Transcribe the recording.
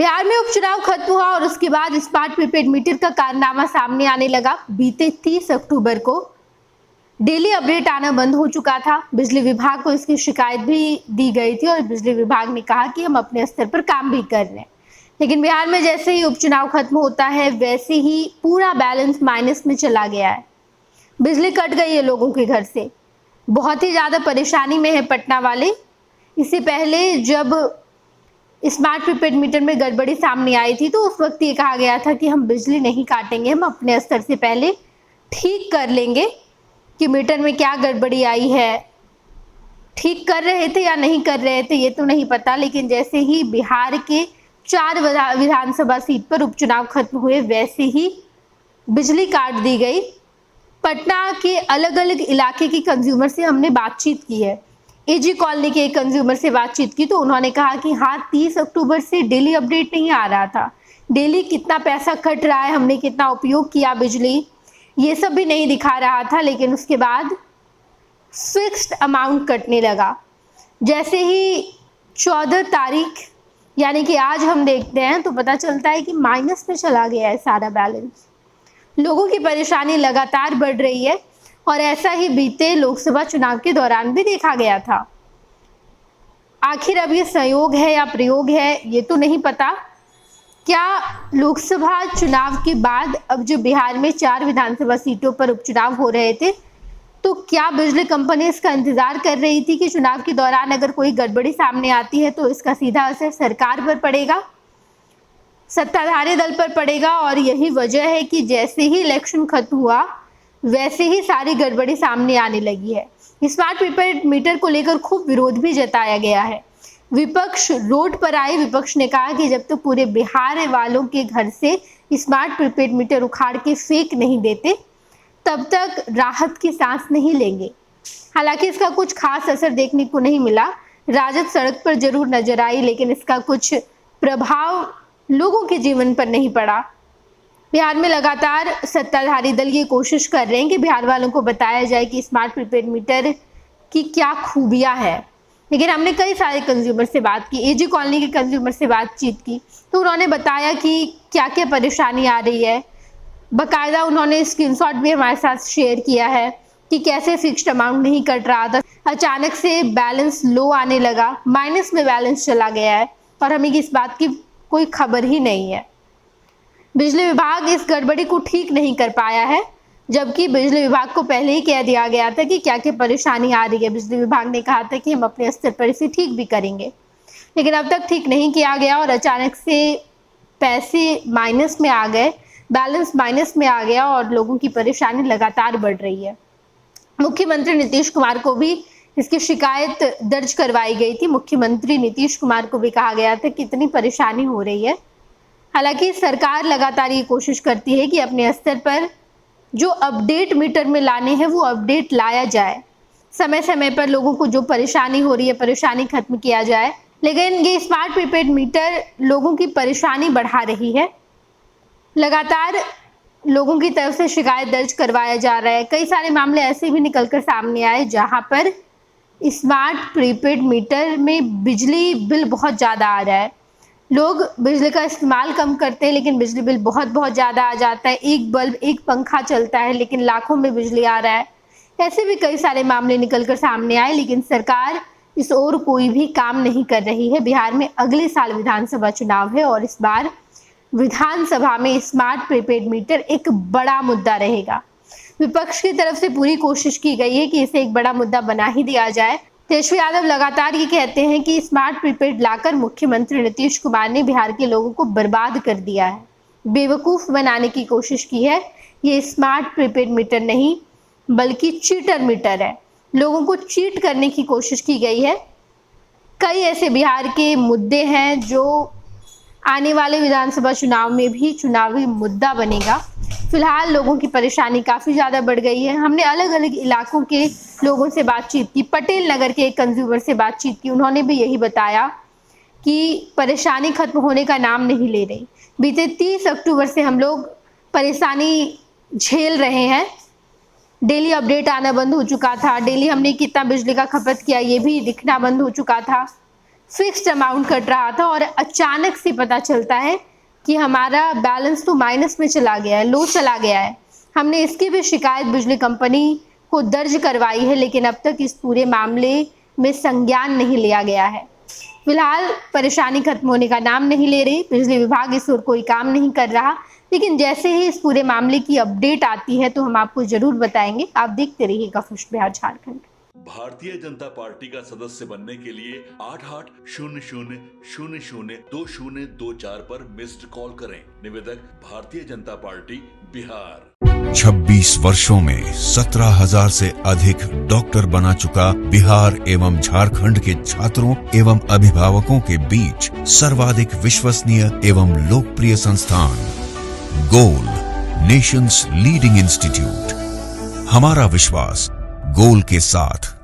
बिहार में उपचुनाव खत्म हुआ और उसके बाद स्मार्ट प्रीपेड मीटर का कारनामा सामने आने लगा। बीते 30 अक्टूबर को डेली अपडेट आना बंद हो चुका था। बिजली विभाग को इसकी शिकायत भी दी गई थी और बिजली विभाग ने कहा कि हम अपने स्तर पर काम भी कर रहे हैं। लेकिन बिहार में जैसे ही उपचुनाव खत्म होता है वैसे ही पूरा बैलेंस माइनस में चला गया है। बिजली कट गई है लोगों के घर से, बहुत ही ज्यादा परेशानी में है पटना वाले। इससे पहले जब स्मार्ट प्रीपेड मीटर में गड़बड़ी सामने आई थी तो उस वक्त ये कहा गया था कि हम बिजली नहीं काटेंगे, हम अपने स्तर से पहले ठीक कर लेंगे कि मीटर में क्या गड़बड़ी आई है। ठीक कर रहे थे या नहीं कर रहे थे ये तो नहीं पता, लेकिन जैसे ही बिहार के 4 विधानसभा सीट पर उपचुनाव खत्म हुए वैसे ही बिजली काट दी गई। पटना के अलग अलग इलाके के कंज्यूमर से हमने बातचीत की है। एजी कॉलोनी के एक कंज्यूमर से बातचीत की तो उन्होंने कहा कि हाँ, 30 अक्टूबर से डेली अपडेट नहीं आ रहा था। डेली कितना पैसा कट रहा है, हमने कितना उपयोग किया बिजली, ये सब भी नहीं दिखा रहा था। लेकिन उसके बाद फिक्स्ड अमाउंट कटने लगा। जैसे ही 14 तारीख यानी कि आज हम देखते हैं तो पता चलता है कि माइनस में चला गया है सारा बैलेंस। लोगों की परेशानी लगातार बढ़ रही है और ऐसा ही बीते लोकसभा चुनाव के दौरान भी देखा गया था। आखिर अब ये संयोग है या प्रयोग है ये तो नहीं पता। क्या लोकसभा चुनाव के बाद अब जो बिहार में 4 विधानसभा सीटों पर उपचुनाव हो रहे थे तो क्या बिजली कंपनी इसका इंतजार कर रही थी कि चुनाव के दौरान अगर कोई गड़बड़ी सामने आती है तो इसका सीधा असर सरकार पर पड़ेगा, सत्ताधारी दल पर पड़ेगा। और यही वजह है कि जैसे ही इलेक्शन खत्म हुआ वैसे ही सारी गड़बड़ी सामने आने लगी है। स्मार्ट प्रीपेड मीटर को लेकर खूब विरोध भी जताया गया है। विपक्ष रोड पर आए। विपक्ष ने कहा कि जब तक पूरे बिहार वालों के घर से स्मार्ट प्रीपेड मीटर उखाड़ के फेंक नहीं देते तब तक राहत की सांस नहीं लेंगे। हालांकि इसका कुछ खास असर देखने को नहीं मिला। राजद सड़क पर जरूर नजर आई लेकिन इसका कुछ प्रभाव लोगों के जीवन पर नहीं पड़ा। बिहार में लगातार सत्ताधारी दल ये कोशिश कर रहे हैं कि बिहार वालों को बताया जाए कि स्मार्ट प्रीपेड मीटर की क्या खूबियां हैं। लेकिन हमने कई सारे कंज्यूमर से बात की, एजी कॉलोनी के कंज्यूमर से बातचीत की तो उन्होंने बताया कि क्या क्या परेशानी आ रही है। बाकायदा उन्होंने स्क्रीनशॉट भी हमारे साथ शेयर किया है कि कैसे फिक्स्ड अमाउंट नहीं कट रहा था, अचानक से बैलेंस लो आने लगा, माइनस में बैलेंस चला गया है और हमें इस बात की कोई खबर ही नहीं है। बिजली विभाग इस गड़बड़ी को ठीक नहीं कर पाया है, जबकि बिजली विभाग को पहले ही कह दिया गया था कि क्या क्या परेशानी आ रही है। बिजली विभाग ने कहा था कि हम अपने स्तर पर इसे ठीक भी करेंगे, लेकिन अब तक ठीक नहीं किया गया और अचानक से पैसे माइनस में आ गए, बैलेंस माइनस में आ गया और लोगों की परेशानी लगातार बढ़ रही है। मुख्यमंत्री नीतीश कुमार को भी इसकी शिकायत दर्ज करवाई गई थी। मुख्यमंत्री नीतीश कुमार को भी कहा गया था कि इतनी परेशानी हो रही है। हालांकि सरकार लगातार ये कोशिश करती है कि अपने स्तर पर जो अपडेट मीटर में लाने हैं वो अपडेट लाया जाए, समय समय पर लोगों को जो परेशानी हो रही है परेशानी खत्म किया जाए। लेकिन ये स्मार्ट प्रीपेड मीटर लोगों की परेशानी बढ़ा रही है। लगातार लोगों की तरफ से शिकायत दर्ज करवाया जा रहा है। कई सारे मामले ऐसे भी निकलकर सामने आए जहां पर स्मार्ट प्रीपेड मीटर में बिजली बिल बहुत ज़्यादा आ रहा है। लोग बिजली का इस्तेमाल कम करते हैं लेकिन बिजली बिल बहुत ज़्यादा आ जाता है। एक बल्ब एक पंखा चलता है लेकिन लाखों में बिजली आ रहा है। ऐसे भी कई सारे मामले निकलकर सामने आए लेकिन सरकार इस ओर कोई भी काम नहीं कर रही है। बिहार में अगले साल विधानसभा चुनाव है और इस बार विधानसभा में स्मार्ट प्रीपेड मीटर एक बड़ा मुद्दा रहेगा। विपक्ष की तरफ से पूरी कोशिश की गई है कि इसे एक बड़ा मुद्दा बना ही दिया जाए। तेजस्वी यादव लगातार ये कहते हैं कि स्मार्ट प्रीपेड लाकर मुख्यमंत्री नीतीश कुमार ने बिहार के लोगों को बर्बाद कर दिया है, बेवकूफ बनाने की कोशिश की है। ये स्मार्ट प्रीपेड मीटर नहीं बल्कि चीटर मीटर है। लोगों को चीट करने की कोशिश की गई है। कई ऐसे बिहार के मुद्दे हैं जो आने वाले विधानसभा चुनाव में भी चुनावी मुद्दा बनेगा। फिलहाल लोगों की परेशानी काफ़ी ज़्यादा बढ़ गई है। हमने अलग अलग इलाकों के लोगों से बातचीत की। पटेल नगर के एक कंज्यूमर से बातचीत की, उन्होंने भी यही बताया कि परेशानी खत्म होने का नाम नहीं ले रही। बीते 30 अक्टूबर से हम लोग परेशानी झेल रहे हैं। डेली अपडेट आना बंद हो चुका था, डेली हमने कितना बिजली का खपत किया ये भी दिखना बंद हो चुका था। फिक्स्ड अमाउंट कट रहा था और अचानक से पता चलता है कि हमारा बैलेंस तो माइनस में चला गया है, लो चला गया है। हमने इसकी भी शिकायत बिजली कंपनी को दर्ज करवाई है, लेकिन अब तक इस पूरे मामले में संज्ञान नहीं लिया गया है। फिलहाल परेशानी खत्म होने का नाम नहीं ले रही, बिजली विभाग इस ओर कोई काम नहीं कर रहा, लेकिन जैसे ही इस पूरे मामले की अपडेट आती है तो हम आपको जरूर बताएंगे। आप देखते रहिएगा फर्स्ट बिहार झारखंड। भारतीय जनता पार्टी का सदस्य बनने के लिए 8800002024 पर मिस्ड कॉल करें। निवेदक भारतीय जनता पार्टी बिहार। 26 वर्षों में 17,000 से अधिक डॉक्टर बना चुका बिहार एवं झारखंड के छात्रों एवं अभिभावकों के बीच सर्वाधिक विश्वसनीय एवं लोकप्रिय संस्थान गोल, नेशंस लीडिंग इंस्टीट्यूट। हमारा विश्वास गोल के साथ।